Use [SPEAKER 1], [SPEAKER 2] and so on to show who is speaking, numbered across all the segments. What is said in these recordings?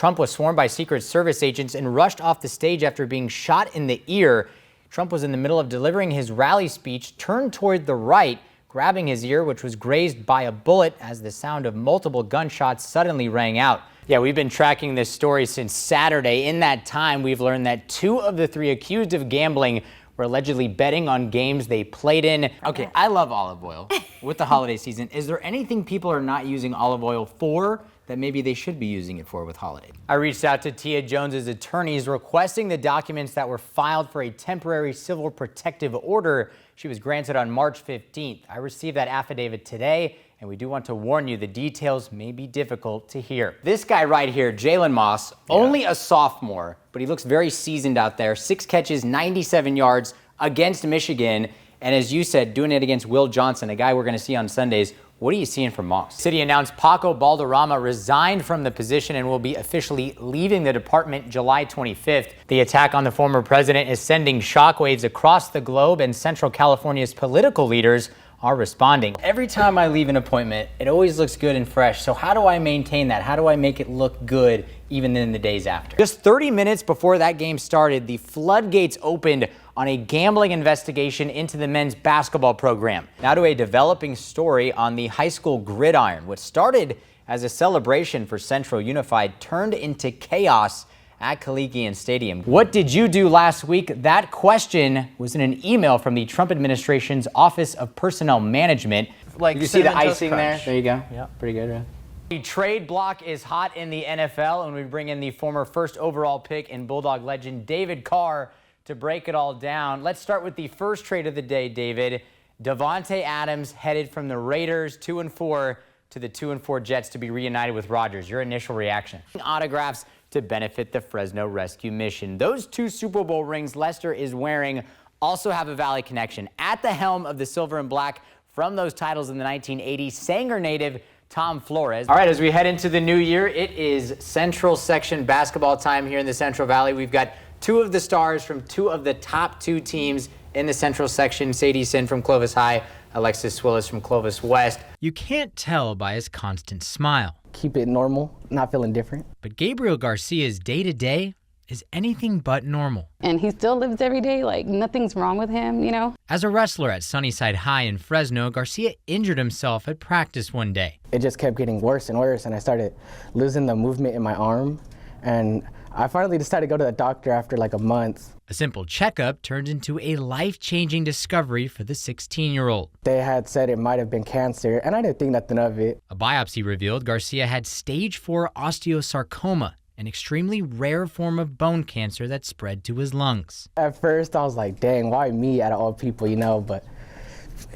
[SPEAKER 1] Trump was swarmed by Secret Service agents and rushed off the stage after being shot in the ear. Trump was in the middle of delivering his rally speech, turned toward the right, grabbing his ear, which was grazed by a bullet as the sound of multiple gunshots suddenly rang out. Yeah, we've been tracking this story since Saturday. In that time, we've learned that 2 of the 3 accused of gambling were allegedly betting on games they played in. Okay, I love olive oil with the holiday season. Is there anything people are not using olive oil for that maybe they should be using it for with holiday? I reached out to Tia Jones's attorneys requesting the documents that were filed for a temporary civil protective order. She was granted on March 15th. I received that affidavit today, and we do want to warn you the details may be difficult to hear. This guy right here, Jalen Moss, only a sophomore, but he looks very seasoned out there. 6 catches, 97 yards against Michigan. And as you said, doing it against Will Johnson, a guy we're going to see on Sundays. What are you seeing from Moss? City announced Paco Balderrama resigned from the position and will be officially leaving the department July 25th. The attack on the former president is sending shockwaves across the globe, and Central California's political leaders are responding. Every time I leave an appointment, it always looks good and fresh. So how do I maintain that? How do I make it look good even in the days after? Just 30 minutes before that game started, the floodgates opened on a gambling investigation into the men's basketball program. Now to a developing story on the high school gridiron. What started as a celebration for Central Unified turned into chaos at Kalikian Stadium. What did you do last week? That question was in an email from the Trump administration's Office of Personnel Management. Like, you see the icing there? There you go. Yeah, pretty good, right? The trade block is hot in the NFL, and we bring in the former first overall pick and Bulldog legend David Carr to break it all down. Let's start with the first trade of the day, David. Davante Adams headed from the Raiders 2-4 to the 2-4 Jets to be reunited with Rodgers. Your initial reaction? Autographs to benefit the Fresno Rescue Mission. Those 2 Super Bowl rings Lester is wearing also have a Valley connection. At the helm of the silver and black from those titles in the 1980s, Sanger native Tom Flores. All right, as we head into the new year, it is Central Section basketball time here in the Central Valley. We've got 2 of the stars from 2 of the top 2 teams in the Central Section. Sadie Sin from Clovis High, Alexis Willis from Clovis West. You can't tell by his constant smile.
[SPEAKER 2] Keep it normal, not feeling different.
[SPEAKER 1] But Gabriel Garcia's day-to-day is anything but normal.
[SPEAKER 3] And he still lives every day like nothing's wrong with him, you know?
[SPEAKER 1] As a wrestler at Sunnyside High in Fresno, Garcia injured himself at practice one day.
[SPEAKER 2] It just kept getting worse and worse, and I started losing the movement in my arm, and I finally decided to go to the doctor after like a month.
[SPEAKER 1] A simple checkup turned into a life-changing discovery for the 16-year-old.
[SPEAKER 2] They had said it might have been cancer, and I didn't think nothing of it.
[SPEAKER 1] A biopsy revealed Garcia had stage 4 osteosarcoma, an extremely rare form of bone cancer that spread to his lungs.
[SPEAKER 2] At first, I was like, dang, why me out of all people, you know? But,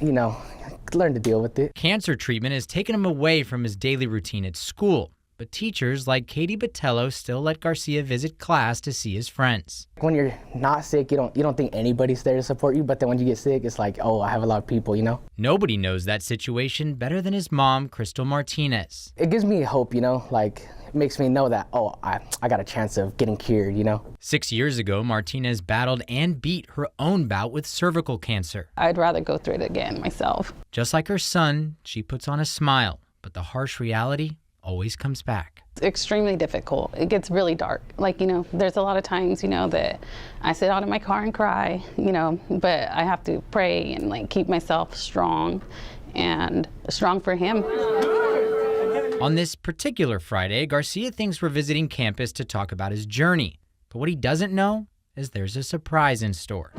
[SPEAKER 2] you know, learn to deal with it.
[SPEAKER 1] Cancer treatment has taken him away from his daily routine at school. But teachers like Katie Botello still let Garcia visit class to see his friends.
[SPEAKER 2] When you're not sick, you don't think anybody's there to support you, but then when you get sick, it's like, oh, I have a lot of people, you know?
[SPEAKER 1] Nobody knows that situation better than his mom, Crystal Martinez.
[SPEAKER 2] It gives me hope, you know, like it makes me know that, oh, I got a chance of getting cured, you know?
[SPEAKER 1] 6 years ago, Martinez battled and beat her own bout with cervical cancer.
[SPEAKER 3] I'd rather go through it again myself.
[SPEAKER 1] Just like her son, she puts on a smile, but the harsh reality always comes back.
[SPEAKER 3] It's extremely difficult. It gets really dark. Like, you know, there's a lot of times, you know, that I sit out in my car and cry, you know, but I have to pray and like keep myself strong and strong for him.
[SPEAKER 1] On this particular Friday, Garcia thinks we're visiting campus to talk about his journey. But what he doesn't know is there's a surprise in store.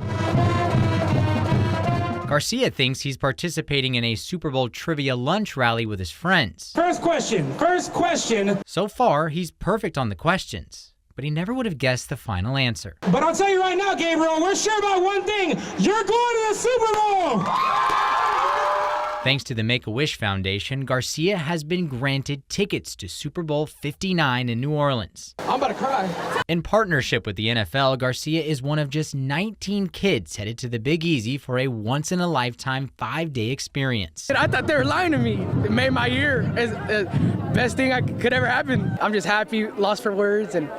[SPEAKER 1] Garcia thinks he's participating in a Super Bowl trivia lunch rally with his friends.
[SPEAKER 4] First question.
[SPEAKER 1] So far, he's perfect on the questions, but he never would have guessed the final answer.
[SPEAKER 4] But I'll tell you right now, Gabriel, we're sure about one thing. You're going to the Super Bowl!
[SPEAKER 1] Thanks to the Make-A-Wish Foundation, Garcia has been granted tickets to Super Bowl 59 in New Orleans.
[SPEAKER 4] I'm about to cry.
[SPEAKER 1] In partnership with the NFL, Garcia is one of just 19 kids headed to the Big Easy for a once-in-a-lifetime 5-day experience.
[SPEAKER 5] I thought they were lying to me. It made my year. It's the best thing could ever happen. I'm just happy, lost for words, and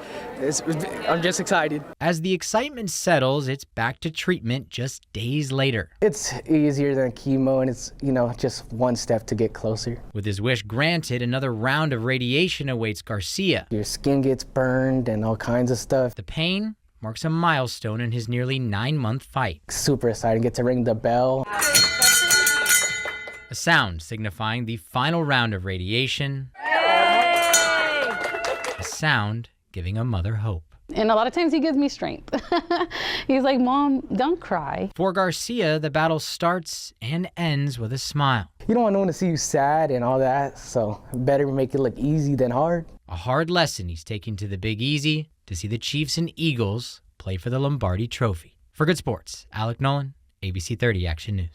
[SPEAKER 5] I'm just excited.
[SPEAKER 1] As the excitement settles, it's back to treatment just days later.
[SPEAKER 2] It's easier than chemo, and it's, you know, just one step to get closer.
[SPEAKER 1] With his wish granted, another round of radiation awaits Garcia.
[SPEAKER 2] Your skin gets burned and all kinds of stuff.
[SPEAKER 1] The pain marks a milestone in his nearly 9-month fight.
[SPEAKER 2] Super exciting, get to ring the bell.
[SPEAKER 1] A sound signifying the final round of radiation. A sound giving a mother hope.
[SPEAKER 3] And a lot of times he gives me strength. He's like, Mom, don't cry.
[SPEAKER 1] For Garcia, the battle starts and ends with a smile.
[SPEAKER 2] You don't want no one to see you sad and all that, so better make it look easy than hard.
[SPEAKER 1] A hard lesson he's taking to the Big Easy to see the Chiefs and Eagles play for the Lombardi Trophy. For Good Sports, Alec Nolan, ABC 30 Action News.